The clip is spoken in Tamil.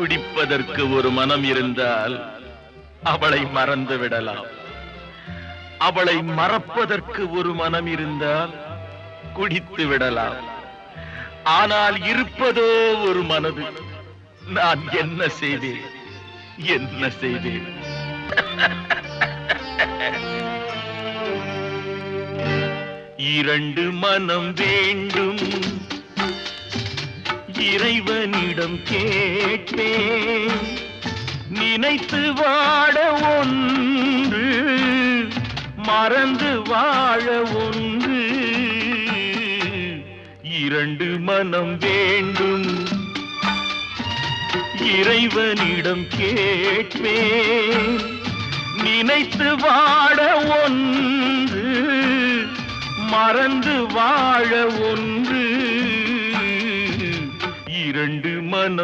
குடிப்பதற்கு ஒரு மனம் இருந்தால் அவளை மறந்து விடலாம். அவளை மறப்பதற்கு ஒரு மனம் இருந்தால் குடித்து விடலாம். ஆனால் இருப்பதோ ஒரு மனது. நான் என்ன செய்தேன், என்ன செய்தேன்? இரண்டு மனம் வேண்டும், இறைவனிடம் கேட்பேன். நினைத்து வாழ ஒன்று, மறந்து வாழ ஒன்று. இரண்டு மனம் வேண்டும், இறைவனிடம் கேட்பேன். நினைத்து வாழ ஒன்று, மறந்து வாழ ஒன்று. இரண்டு மனம்